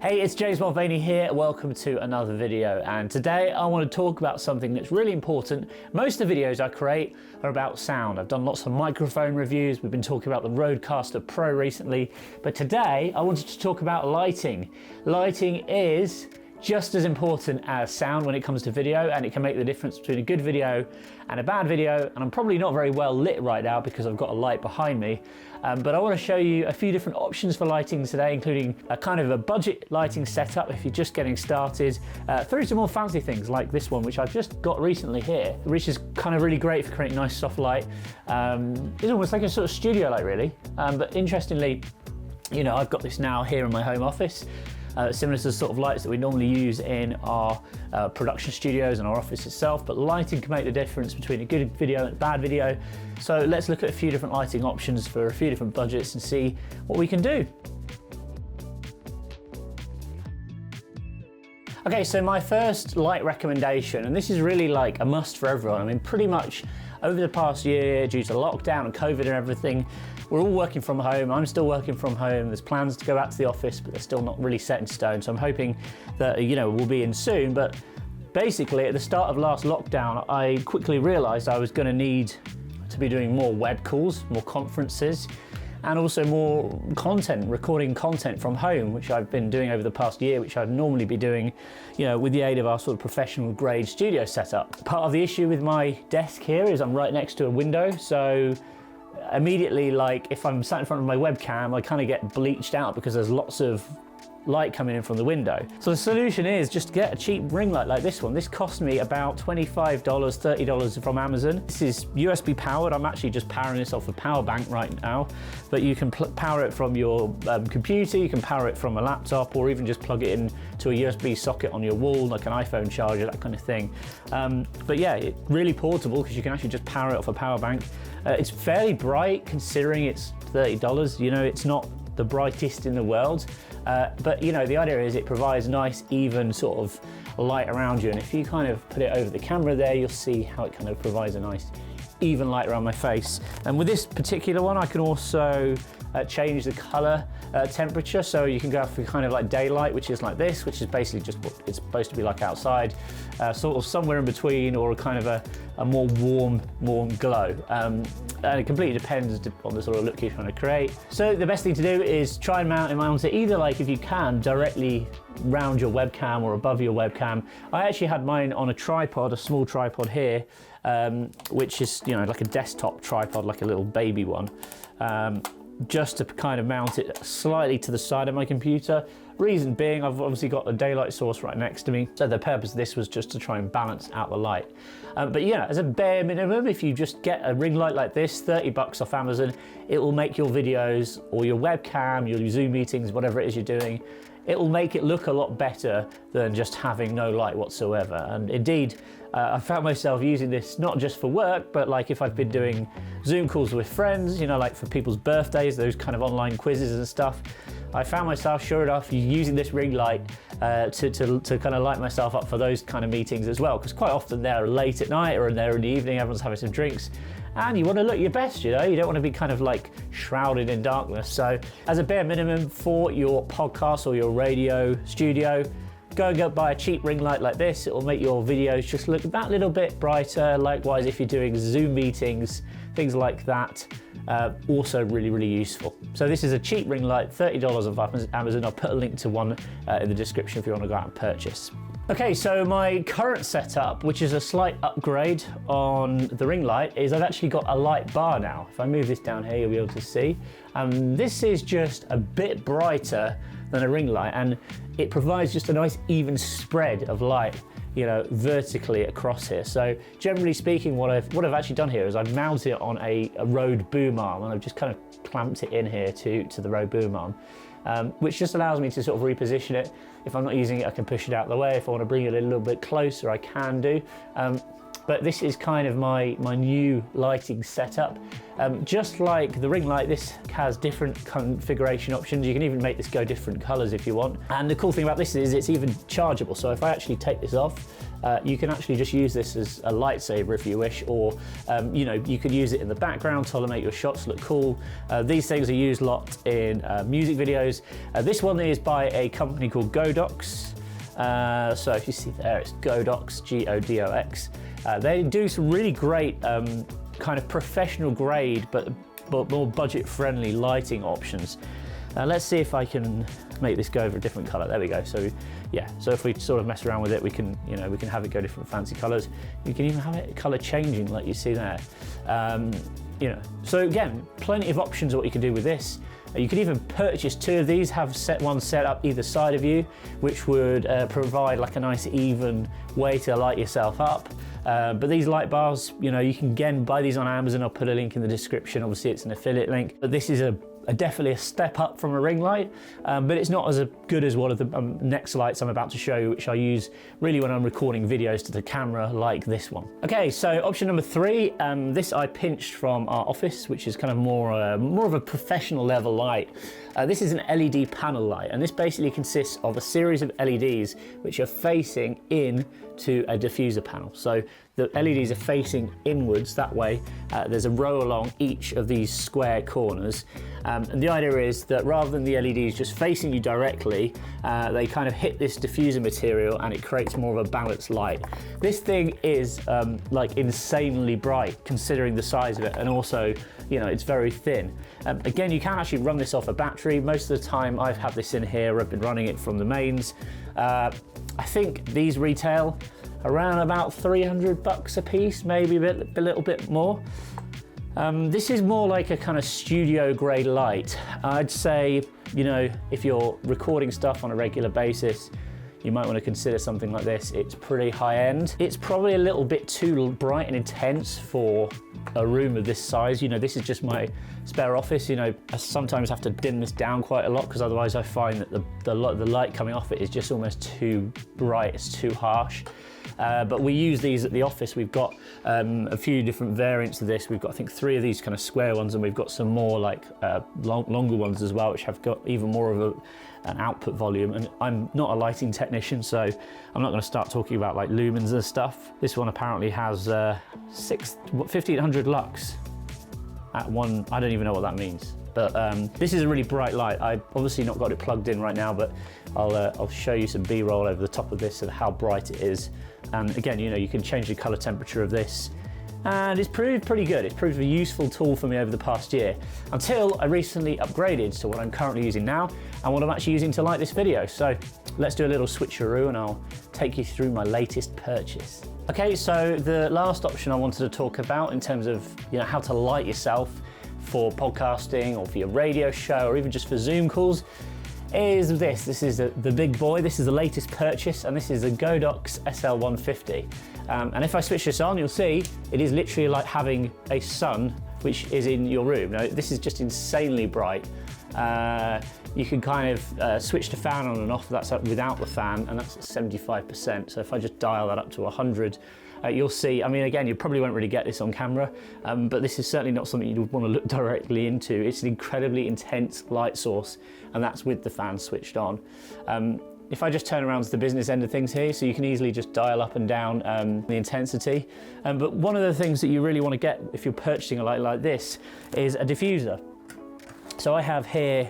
Hey, it's James Mulvaney here. Welcome to another video, and today I want to talk about something that's really important. Most of the videos I create are about sound. I've done lots of microphone reviews. We've been talking about the Rodecaster Pro recently, but today I wanted to talk about lighting. Lighting is just as important as sound when it comes to video, and it can make the difference between a good video and a bad video. And I'm probably not very well lit right now because I've got a light behind me, but I want to show you a few different options for lighting today, including a kind of a budget lighting setup if you're just getting started, through to more fancy things like this one, which I've just got recently here, which is kind of really great for creating nice soft light. It's almost like a sort of studio light really, but interestingly, you know, I've got this now here in my home office. Similar to the sort of lights that we normally use in our production studios and our office itself, but lighting can make the difference between a good video and a bad video. So let's look at a few different lighting options for a few different budgets and see what we can do. Okay, so my first light recommendation, and this is really like a must for everyone. I mean, pretty much over the past year, due to lockdown and COVID and everything, we're all working from home. I'm still working from home. There's plans to go back to the office, but they're still not really set in stone. So I'm hoping that, you know, we'll be in soon. But basically, at the start of last lockdown, I quickly realized I was going to need to be doing more web calls, more conferences, and also more content, recording content from home, which I've been doing over the past year, which I'd normally be doing, you know, with the aid of our sort of professional grade studio setup. Part of the issue with my desk here is I'm right next to a window, so immediately, like if I'm sat in front of my webcam, I kind of get bleached out because there's lots of light coming in from the window. So the solution is just to get a cheap ring light like this one. This cost me about $25, $30 from Amazon. This is USB powered. I'm actually just powering this off a power bank right now, but you can power it from your computer, you can power it from a laptop, or even just plug it in to a USB socket on your wall, like an iPhone charger, that kind of thing. But yeah, it's really portable because you can actually just power it off a power bank. It's fairly bright considering it's $30. You know, it's not the brightest in the world, but you know, the idea is it provides nice even sort of light around you, and if you kind of put it over the camera there, you'll see how it kind of provides a nice even light around my face. And with this particular one, I can also change the color temperature, so you can go for kind of like daylight, which is like this, which is basically just what it's supposed to be like outside, sort of somewhere in between, or a kind of a more warm glow. And it completely depends on the sort of look you're trying to create. So the best thing to do is try and mount it onto either, like if you can, directly round your webcam or above your webcam. I actually had mine on a tripod, a small tripod here, which is, you know, like a desktop tripod, like a little baby one, just to kind of mount it slightly to the side of my computer. Reason being, I've obviously got the daylight source right next to me, so the purpose of this was just to try and balance out the light. But yeah, as a bare minimum, if you just get a ring light like this, $30 off Amazon, it will make your videos or your webcam, your Zoom meetings, whatever it is you're doing, it will make it look a lot better than just having no light whatsoever. And indeed, I found myself using this not just for work, but like if I've been doing Zoom calls with friends, you know, like for people's birthdays, those kind of online quizzes and stuff, I found myself, sure enough, using this ring light to kind of light myself up for those kind of meetings as well, because quite often they're late at night or they're in the evening, everyone's having some drinks, and you want to look your best, you know, you don't want to be kind of like shrouded in darkness. So as a bare minimum for your podcast or your radio studio, go and go buy a cheap ring light like this. It will make your videos just look that little bit brighter. Likewise, if you're doing Zoom meetings, things like that, also really useful. So this is a cheap ring light, $30 off Amazon. I'll put a link to one in the description if you want to go out and purchase. Okay, so my current setup, which is a slight upgrade on the ring light, is I've actually got a light bar now. If I move this down here, you'll be able to see. This is just a bit brighter than a ring light, and it provides just a nice even spread of light, you know, vertically across here. So generally speaking, what I've actually done here is I've mounted it on a Rode boom arm, and I've just kind of clamped it in here to the Rode boom arm, which just allows me to sort of reposition it. If I'm not using it, I can push it out of the way. If I want to bring it a little bit closer, I can do. but this is kind of my new lighting setup. Just like the ring light, this has different configuration options. You can even make this go different colors if you want. And the cool thing about this is it's even chargeable. So if I actually take this off, you can actually just use this as a lightsaber if you wish, or you know, you could use it in the background to make your shots look cool. These things are used a lot in music videos. This one is by a company called Godox. So if you see there, it's Godox, G-O-D-O-X. They do some really great kind of professional grade, but more budget-friendly lighting options. Let's see if I can make this go over a different color. There we go. So yeah, so if we sort of mess around with it, we can, you know, we can have it go different fancy colors. You can even have it color changing like you see there. You know, so again, plenty of options of what you can do with this. You could even purchase two of these, have one set up either side of you, which would provide like a nice even way to light yourself up. But these light bars, you know, you can again buy these on Amazon. I'll put a link in the description. Obviously it's an affiliate link, but this is definitely a step up from a ring light, but it's not as good as one of the next lights I'm about to show you, which I use really when I'm recording videos to the camera like this one. Okay, so option number 3, this I pinched from our office, which is kind of more of a professional level light. This is an LED panel light, and this basically consists of a series of LEDs which are facing in to a diffuser panel. So the LEDs are facing inwards that way. There's a row along each of these square corners. And the idea is that rather than the LEDs just facing you directly, they kind of hit this diffuser material and it creates more of a balanced light. This thing is like insanely bright considering the size of it, and also, you know, it's very thin. Again, you can actually run this off a battery. Most of the time I've had this in here, I've been running it from the mains. I think these retail around about 300 bucks a piece, maybe a little bit more. This is more like a kind of studio grade light. I'd say, you know, if you're recording stuff on a regular basis, you might want to consider something like this. It's pretty high end. It's probably a little bit too bright and intense for a room of this size. You know, this is just my spare office. You know, I sometimes have to dim this down quite a lot because otherwise I find that the light coming off it is just almost too bright, it's too harsh. But we use these at the office. We've got a few different variants of this. We've got, I think, 3 of these kind of square ones, and we've got some more like longer ones as well, which have got even more of an output volume. And I'm not a lighting technician, so I'm not going to start talking about like lumens and stuff. This one apparently has 1500 lux at one. I don't even know what that means. But this is a really bright light. I've obviously not got it plugged in right now, but I'll show you some B-roll over the top of this of how bright it is. And again, you know, you can change the color temperature of this, and it's proved pretty good. It's proved a useful tool for me over the past year, until I recently upgraded to what I'm currently using now and what I'm actually using to light this video. So let's do a little switcheroo and I'll take you through my latest purchase. Okay, so the last option I wanted to talk about in terms of, you know, how to light yourself for podcasting or for your radio show or even just for Zoom calls is this. This is the big boy. This is the latest purchase, and this is a Godox SL150. And if I switch this on, you'll see it is literally like having a sun which is in your room. Now, this is just insanely bright. You can kind of switch the fan on and off. That's without the fan, and that's at 75%. So if I just dial that up to 100, you'll see, I mean, again, you probably won't really get this on camera, but this is certainly not something you'd want to look directly into. It's an incredibly intense light source, and that's with the fan switched on. If I just turn around to the business end of things here, so you can easily just dial up and down the intensity. But one of the things that you really want to get if you're purchasing a light like this is a diffuser. So I have here,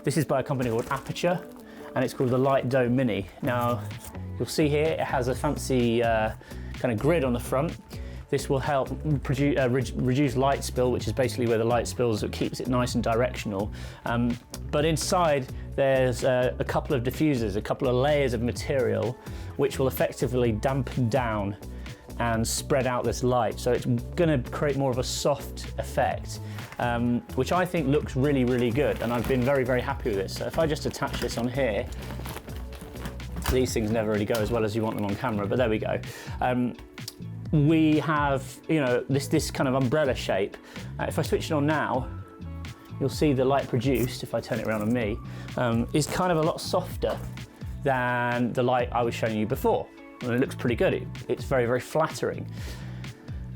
this is by a company called Aperture, and it's called the Light Dome Mini. Now, you'll see here it has a fancy kind of grid on the front. This will help reduce light spill, which is basically where the light spills. It keeps it nice and directional. But inside there's a couple of diffusers, a couple of layers of material, which will effectively dampen down and spread out this light. So it's going to create more of a soft effect, which I think looks really, really good. And I've been very, very happy with this. So if I just attach this on here, these things never really go as well as you want them on camera, but there we go. We have, you know, this kind of umbrella shape. If I switch it on now, you'll see the light produced, if I turn it around on me, is kind of a lot softer than the light I was showing you before. and it looks pretty good. It's very, very flattering.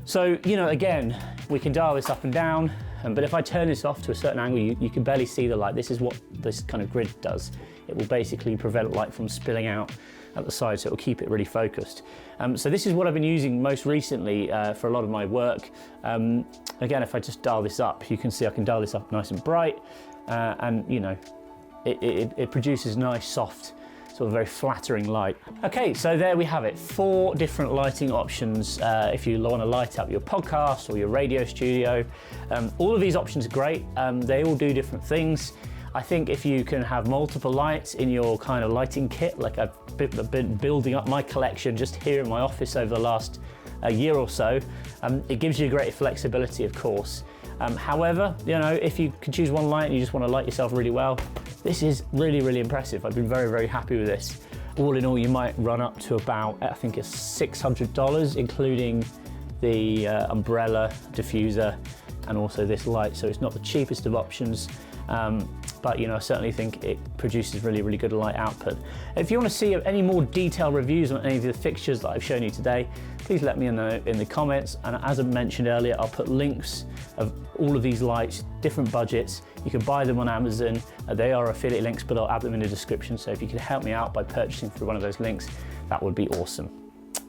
So, you know, again, we can dial this up and down, but if I turn this off to a certain angle, you can barely see the light. This is what this kind of grid does. It will basically prevent light from spilling out at the side, so it will keep it really focused. So this is what I've been using most recently for a lot of my work. Again, if I just dial this up, you can see I can dial this up nice and bright, and you know, it produces nice, soft, sort of very flattering light. Okay, so there we have it. 4 different lighting options if you want to light up your podcast or your radio studio. All of these options are great. They all do different things. I think if you can have multiple lights in your kind of lighting kit, like I've been building up my collection just here in my office over the last year or so, it gives you great flexibility, of course. However, you know, if you can choose one light and you just want to light yourself really well, this is really, really impressive. I've been very, very happy with this. All in all, you might run up to about, I think it's $600, including the umbrella, diffuser, and also this light. So it's not the cheapest of options. But you know, I certainly think it produces really, really good light output. If you want to see any more detailed reviews on any of the fixtures that I've shown you today, please let me know in the comments. And as I mentioned earlier, I'll put links of all of these lights, different budgets. You can buy them on Amazon. They are affiliate links, but I'll add them in the description. So if you could help me out by purchasing through one of those links, that would be awesome.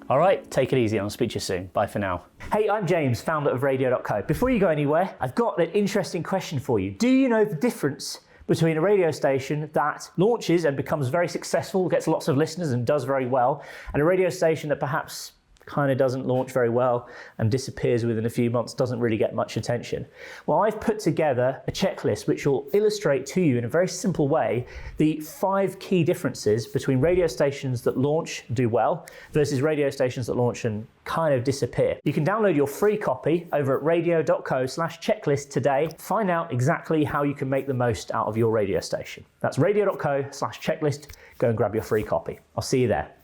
All right, take it easy and I'll speak to you soon. Bye for now. Hey, I'm James, founder of Radio.co. Before you go anywhere, I've got an interesting question for you. Do you know the difference between a radio station that launches and becomes very successful, gets lots of listeners and does very well, and a radio station that perhaps kind of doesn't launch very well and disappears within a few months, doesn't really get much attention? Well, I've put together a checklist which will illustrate to you in a very simple way the 5 key differences between radio stations that launch and do well versus radio stations that launch and kind of disappear. You can download your free copy over at radio.co/checklist today. Find out exactly how you can make the most out of your radio station. That's radio.co/checklist. Go and grab your free copy. I'll see you there.